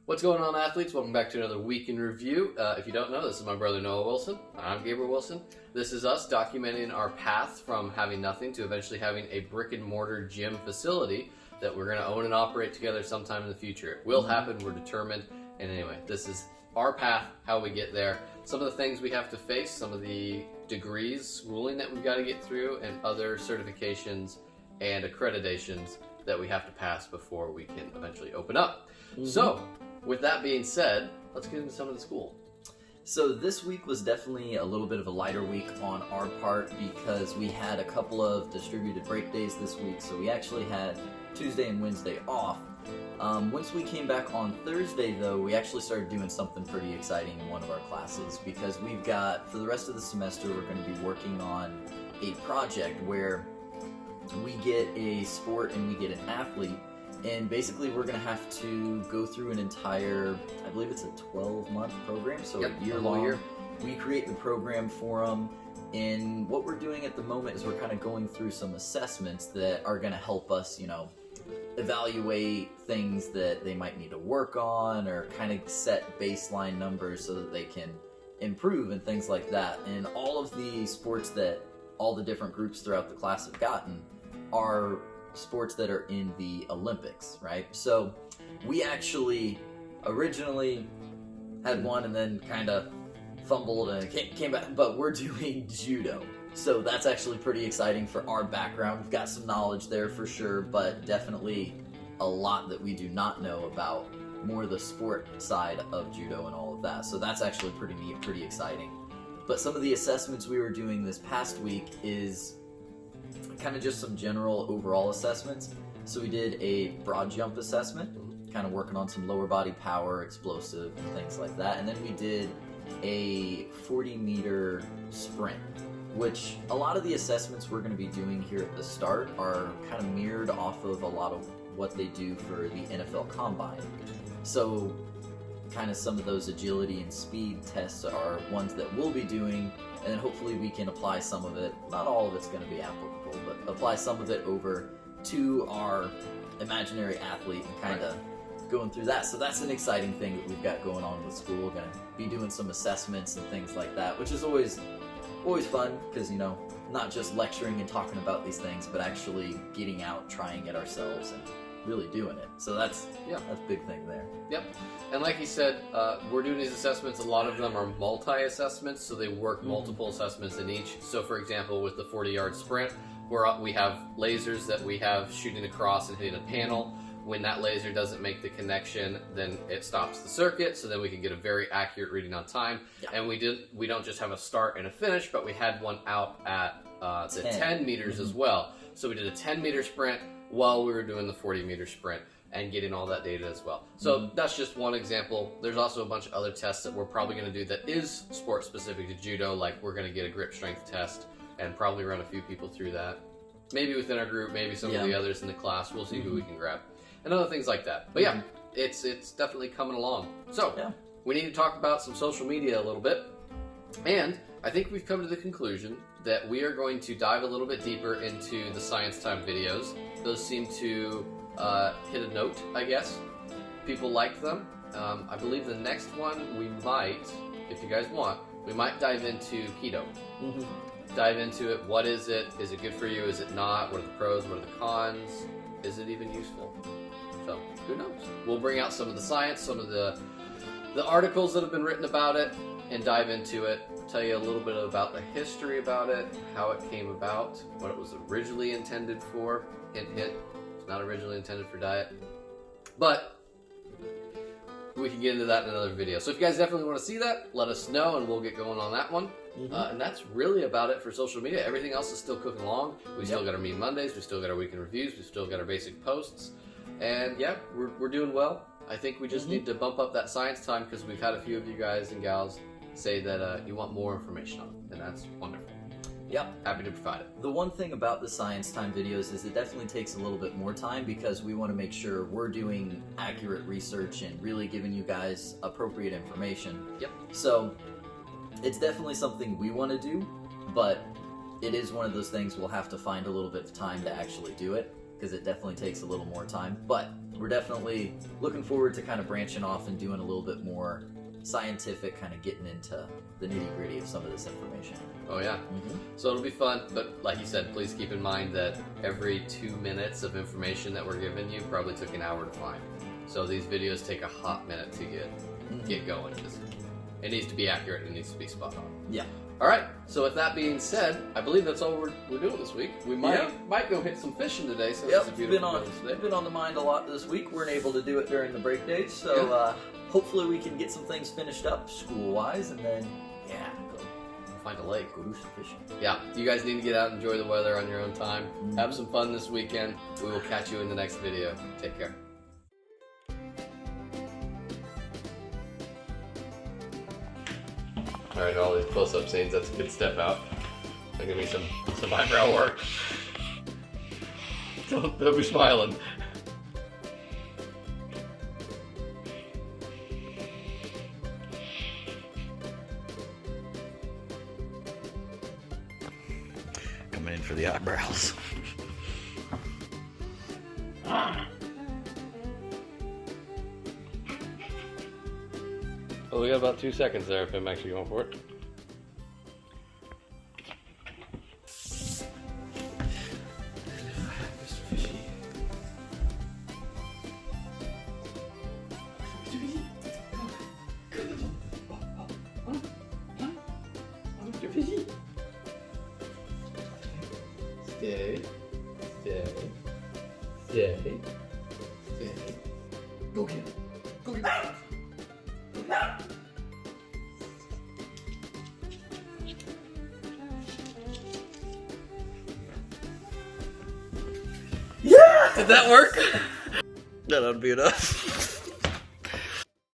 What's going on, athletes? Welcome back to another week in review. If you don't know, this is my brother Noah Wilson. I'm Gabriel Wilson. This is us documenting our path from having nothing to eventually having a brick and mortar gym facility that we're going to own and operate together sometime in the future. It will happen. We're determined. And anyway, this is our path, how we get there. Some of the things we have to face, some of the degrees, schooling that we've got to get through, and other certifications and accreditations that we have to pass before we can eventually open up. So, with that being said, let's get into some of the school. So this week was definitely a little bit of a lighter week on our part because we had a couple of distributed break days this week. So we actually had Tuesday and Wednesday off. Once we came back on Thursday, though, we actually started doing something pretty exciting in one of our classes because we've got, for the rest of the semester, we're going to be working on a project where we get a sport and we get an athlete. And basically, we're going to have to go through an entire, I believe it's a 12-month program, so a year long. We create the program for them, and what we're doing at the moment is we're kind of going through some assessments that are going to help us, evaluate things that they might need to work on or kind of set baseline numbers so that they can improve and things like that. And all of the sports that all the different groups throughout the class have gotten are sports that are in the Olympics, right? So we actually originally had one and then kind of fumbled and came back, but we're doing judo. So that's actually pretty exciting for our background. We've got some knowledge there for sure, but definitely a lot that we do not know about more the sport side of judo and all of that. So that's actually pretty neat, pretty exciting. But some of the assessments we were doing this past week is kind of just some general overall assessments. So we did a broad jump assessment, kind of working on some lower body power, explosive, and things like that. And then we did a 40-meter sprint, which a lot of the assessments we're going to be doing here at the start are kind of mirrored off of a lot of what they do for the NFL Combine. So kind of some of those agility and speed tests are ones that we'll be doing, and then hopefully we can apply some of it, not all of it's going to be applicable, but apply some of it over to our imaginary athlete and kind of going through that. So that's an exciting thing that we've got going on with school. We're going to be doing some assessments and things like that, which is always always fun because, you know, not just lecturing and talking about these things, but actually getting out, trying it ourselves, and really doing it. So that's a big thing there. Yep. And like he said, we're doing these assessments. A lot of them are multi-assessments, so they work multiple assessments in each. So for example, with the 40-yard sprint, we have lasers that we have shooting across and hitting a panel. When that laser doesn't make the connection, then it stops the circuit, so then we can get a very accurate reading on time. Yeah. And we don't just have a start and a finish, but we had one out at the 10 meters as well. So we did a 10-meter sprint while we were doing the 40-meter sprint and getting all that data as well. So that's just one example. There's also a bunch of other tests that we're probably going to do that is sport-specific to judo, like we're going to get a grip strength test and probably run a few people through that. Maybe within our group, maybe some of the others in the class. We'll see who we can grab. And other things like that. But yeah, it's definitely coming along. So, we need to talk about some social media a little bit. And I think we've come to the conclusion that we are going to dive a little bit deeper into the Science Time videos. Those seem to hit a note, I guess. People like them. I believe the next one we might, if you guys want, we might dive into keto. Dive into it. What is it? Is it good for you? Is it not? What are the pros? What are the cons? Is it even useful? So, who knows? We'll bring out some of the science, some of the articles that have been written about it, and dive into it. Tell you a little bit about the history about it, how it came about, what it was originally intended for. Hint, hint. It's not originally intended for diet. But we can get into that in another video. So if you guys definitely want to see that, let us know, and we'll get going on that one. And that's really about it for social media. Everything else is still cooking along. We still got our Meme Mondays. We still got our weekend reviews. We still got our basic posts. And yeah, we're doing well. I think we just need to bump up that Science Time because we've had a few of you guys and gals say that you want more information on it, and that's wonderful. Yep. Happy to provide it. The one thing about the Science Time videos is it definitely takes a little bit more time because we want to make sure we're doing accurate research and really giving you guys appropriate information. Yep. So it's definitely something we want to do, but it is one of those things we'll have to find a little bit of time to actually do it because it definitely takes a little more time. But we're definitely looking forward to kind of branching off and doing a little bit more scientific, kind of getting into the nitty-gritty of some of this information. Oh yeah. So it'll be fun, but like you said, please keep in mind that every 2 minutes of information that we're giving you probably took an hour to find. So these videos take a hot minute to get going. It needs to be accurate. It needs to be spot on. Yeah. All right. So with that being said, I believe that's all we're doing this week. We might go hit some fishing today. So it's a beautiful day today. Been on the mind a lot this week. We're able to do it during the break days, so hopefully we can get some things finished up school-wise, and then go find a lake. Go do some fishing. Yeah. You guys need to get out and enjoy the weather on your own time. Have some fun this weekend. We will catch you in the next video. Take care. Alright, all these close-up scenes, that's a good step out. There's gonna be some eyebrow work. Don't be smiling. Coming in for the eyebrows. Well, we got about 2 seconds there of him actually going for it. Stay. Go get it. Go get it. Yeah! Did that work? That ought to be enough.